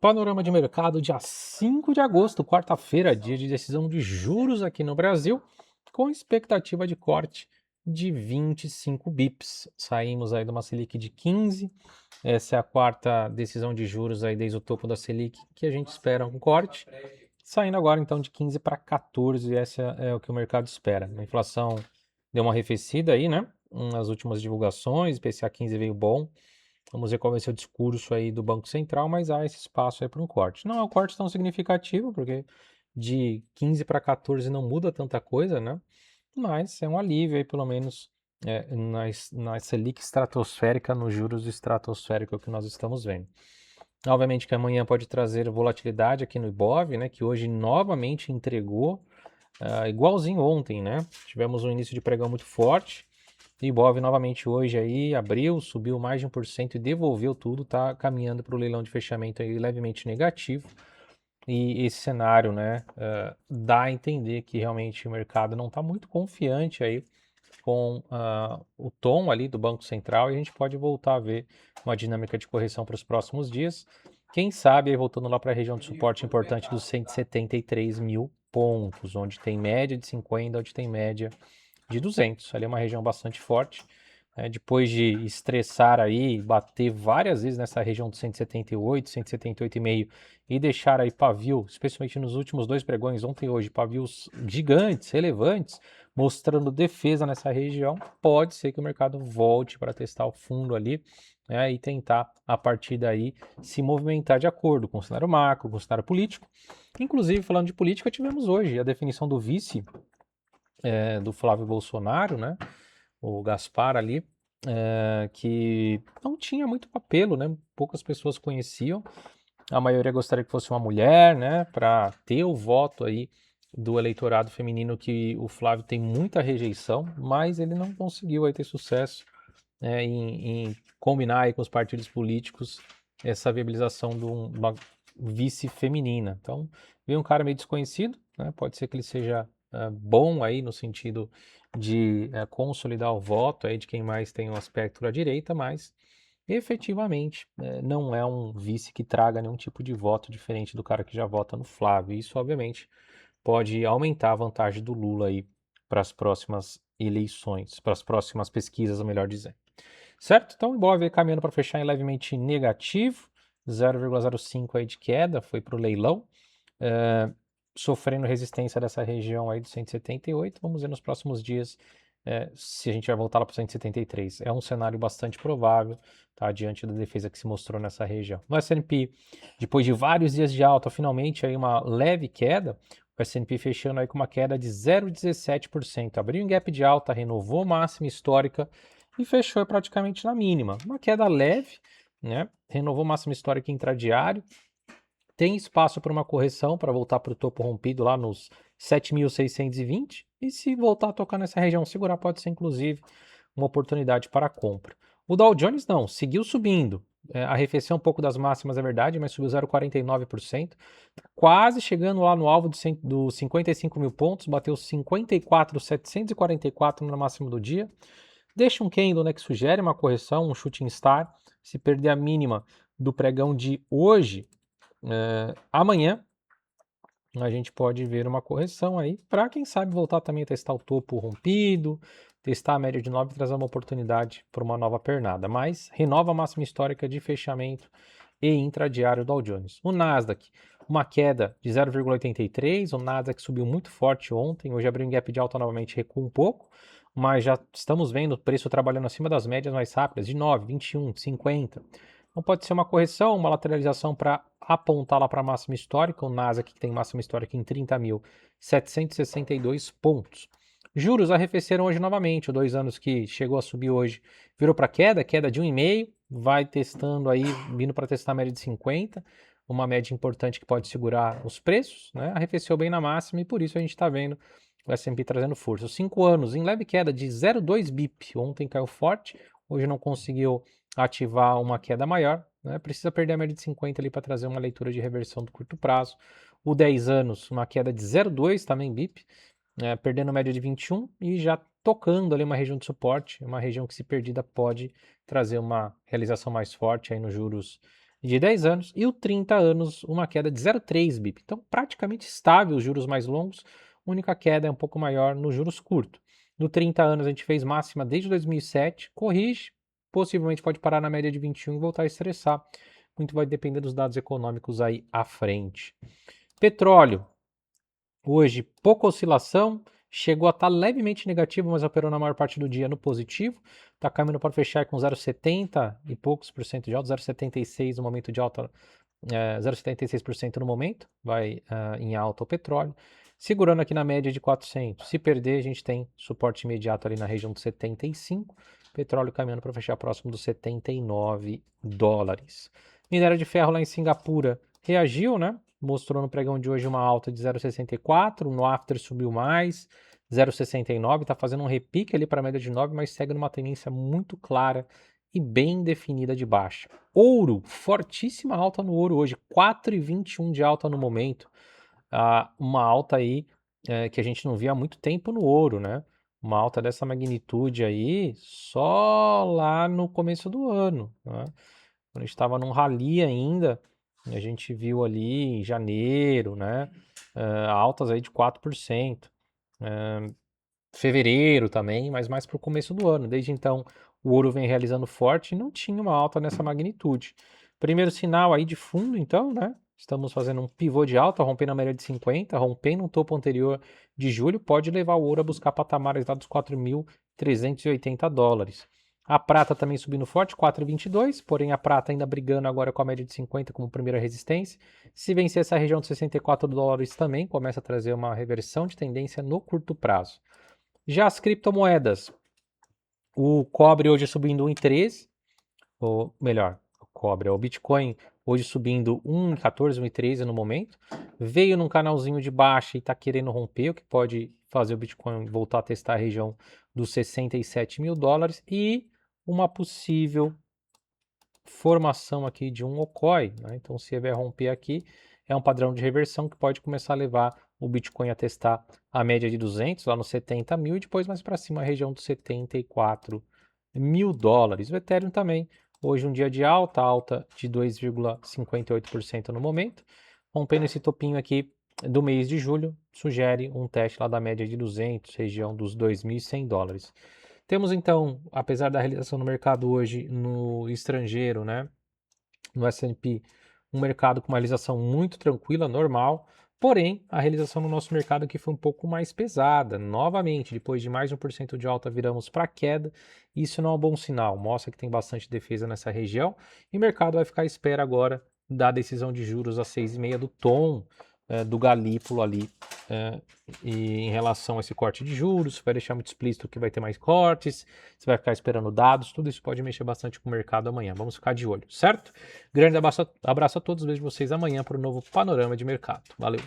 Panorama de mercado, dia 5 de agosto, quarta-feira, dia de decisão de juros aqui no Brasil, com expectativa de corte de 25 bips. Saímos aí de uma Selic de 15, essa é a quarta decisão de juros aí desde o topo da Selic, que a gente espera um corte. Saindo agora então de 15 para 14, essa é o que o mercado espera. A inflação deu uma arrefecida aí, né? Nas últimas divulgações, IPCA 15 veio bom. Vamos ver qual vai ser o discurso aí do Banco Central, mas há esse espaço aí para um corte. Não é um corte tão significativo, porque de 15 para 14 não muda tanta coisa, né? Mas é um alívio aí, pelo menos, na Selic estratosférica, nos juros estratosféricos que nós estamos vendo. Obviamente que amanhã pode trazer volatilidade aqui no Ibov, né? Que hoje novamente entregou, igualzinho ontem, né? Tivemos um início de pregão muito forte. Ibov novamente hoje aí abriu, subiu mais de 1% e devolveu tudo, está caminhando para o leilão de fechamento aí levemente negativo. E esse cenário, né, dá a entender que realmente o mercado não está muito confiante aí com o tom ali do Banco Central e a gente pode voltar a ver uma dinâmica de correção para os próximos dias. Quem sabe aí voltando lá para a região de suporte importante dos 173 mil pontos, onde tem média de 50, onde tem média de 200. Ali é uma região bastante forte. Depois de estressar aí, bater várias vezes nessa região de 178, 178,5 e deixar aí pavio, especialmente nos últimos dois pregões, ontem e hoje, pavios gigantes, relevantes, mostrando defesa nessa região, pode ser que o mercado volte para testar o fundo ali, né, e tentar, a partir daí, se movimentar de acordo com o cenário macro, com o cenário político. Inclusive, falando de política, tivemos hoje a definição do vice do Flávio Bolsonaro, né? O Gaspar ali, que não tinha muito apelo, né? Poucas pessoas conheciam. A maioria gostaria que fosse uma mulher, né? Para ter o voto aí do eleitorado feminino, que o Flávio tem muita rejeição, mas ele não conseguiu aí ter sucesso em combinar aí com os partidos políticos essa viabilização de uma vice feminina. Então, veio um cara meio desconhecido, né? Pode ser que ele seja bom aí no sentido de consolidar o voto aí de quem mais tem um aspecto da direita, mas efetivamente não é um vice que traga nenhum tipo de voto diferente do cara que já vota no Flávio. Isso, obviamente, pode aumentar a vantagem do Lula aí para as próximas eleições, para as próximas pesquisas, melhor dizendo. Certo? Então, o Ibov caminhando para fechar em levemente negativo, 0,05 aí de queda, foi para o leilão, sofrendo resistência dessa região aí de 178. Vamos ver nos próximos dias se a gente vai voltar lá para 173. É um cenário bastante provável, tá, diante da defesa que se mostrou nessa região. No S&P, depois de vários dias de alta, finalmente aí uma leve queda, o S&P fechando aí com uma queda de 0,17%. Abriu em gap de alta, renovou máxima histórica e fechou praticamente na mínima. Uma queda leve, né? Renovou máxima histórica intradiário. Tem espaço para uma correção para voltar para o topo rompido lá nos 7.620. E se voltar a tocar nessa região, segurar pode ser inclusive uma oportunidade para compra. O Dow Jones não, seguiu subindo. Arrefeceu um pouco das máximas, é verdade, mas subiu 0,49%. Quase chegando lá no alvo dos 55 mil pontos, bateu 54.744 na máxima do dia. Deixa um candle, né, que sugere uma correção, um shooting star. Se perder a mínima do pregão de hoje, amanhã a gente pode ver uma correção aí para quem sabe voltar também a testar o topo rompido, testar a média de 9 e trazer uma oportunidade para uma nova pernada. Mas renova a máxima histórica de fechamento e intradiário do Dow Jones. O Nasdaq, uma queda de 0,83, o Nasdaq subiu muito forte ontem, hoje abriu em gap de alta novamente, recua um pouco, mas já estamos vendo o preço trabalhando acima das médias mais rápidas, de 9, 21, 50. Então pode ser uma correção, uma lateralização para apontar lá para a máxima histórica, o Nasdaq que tem máxima histórica em 30.762 pontos. Juros arrefeceram hoje novamente, o 2 anos que chegou a subir hoje virou para queda de 1,5, vai testando aí, vindo para testar a média de 50, uma média importante que pode segurar os preços, né? Arrefeceu bem na máxima e por isso a gente está vendo o S&P trazendo força. Os 5 anos em leve queda de 0,2 BIP, ontem caiu forte, hoje não conseguiu ativar uma queda maior, né? Precisa perder a média de 50 ali para trazer uma leitura de reversão do curto prazo. O 10 anos, uma queda de 0,2 também BIP, perdendo média de 21 e já tocando ali uma região de suporte, uma região que se perdida pode trazer uma realização mais forte aí nos juros de 10 anos e o 30 anos uma queda de 0,3 BIP. Então praticamente estável os juros mais longos, única queda é um pouco maior nos juros curtos. No 30 anos a gente fez máxima desde 2007, corrige, possivelmente pode parar na média de 21 e voltar a estressar. Muito vai depender dos dados econômicos aí à frente. Petróleo, hoje pouca oscilação, chegou a estar levemente negativo, mas operou na maior parte do dia no positivo. Está caminhando para fechar com 0,70 e poucos por cento de alta, 0,76 no momento de alta, 0,76% no momento, vai em alta o petróleo. Segurando aqui na média de 400. Se perder, a gente tem suporte imediato ali na região de 75. Petróleo caminhando para fechar próximo dos 79 dólares. Minério de ferro lá em Singapura reagiu, né? Mostrou no pregão de hoje uma alta de 0,64, no after subiu mais, 0,69, está fazendo um repique ali para a média de 9, mas segue numa tendência muito clara e bem definida de baixa. Ouro, fortíssima alta no ouro hoje, 4,21 de alta no momento, uma alta aí que a gente não via há muito tempo no ouro, né? Uma alta dessa magnitude aí só lá no começo do ano, né? Quando a gente estava num rally ainda, a gente viu ali em janeiro, né, altas aí de 4%. Fevereiro também, mas mais para o começo do ano. Desde então, o ouro vem realizando forte e não tinha uma alta nessa magnitude. Primeiro sinal aí de fundo, então, né? Estamos fazendo um pivô de alta, rompendo a média de 50, rompendo um topo anterior de julho, pode levar o ouro a buscar patamares lá dos 4.380 dólares. A prata também subindo forte, 4,22, porém a prata ainda brigando agora com a média de 50 como primeira resistência. Se vencer essa região de 64 dólares também, começa a trazer uma reversão de tendência no curto prazo. Já as criptomoedas, o cobre hoje subindo 1,13, ou melhor, o Bitcoin hoje subindo 1,14, 1,13 no momento. Veio num canalzinho de baixa e está querendo romper, o que pode fazer o Bitcoin voltar a testar a região dos 67 mil dólares e uma possível formação aqui de um OCOI, né? Então se vai romper aqui, é um padrão de reversão que pode começar a levar o Bitcoin a testar a média de 200, lá nos 70 mil, e depois mais para cima a região dos 74 mil dólares. O Ethereum também, hoje um dia de alta de 2,58% no momento, rompendo esse topinho aqui do mês de julho, sugere um teste lá da média de 200, região dos 2.100 dólares. Temos então, apesar da realização no mercado hoje no estrangeiro, né, no S&P, um mercado com uma realização muito tranquila, normal, porém a realização no nosso mercado aqui foi um pouco mais pesada. Novamente, depois de mais de 1% de alta, viramos para queda. Isso não é um bom sinal, mostra que tem bastante defesa nessa região e o mercado vai ficar à espera agora da decisão de juros às 6,5 do tom do Galípolo ali e em relação a esse corte de juros, vai deixar muito explícito que vai ter mais cortes, você vai ficar esperando dados, tudo isso pode mexer bastante com o mercado amanhã. Vamos ficar de olho, certo? Grande abraço a todos, vejo vocês amanhã para o novo Panorama de Mercado. Valeu!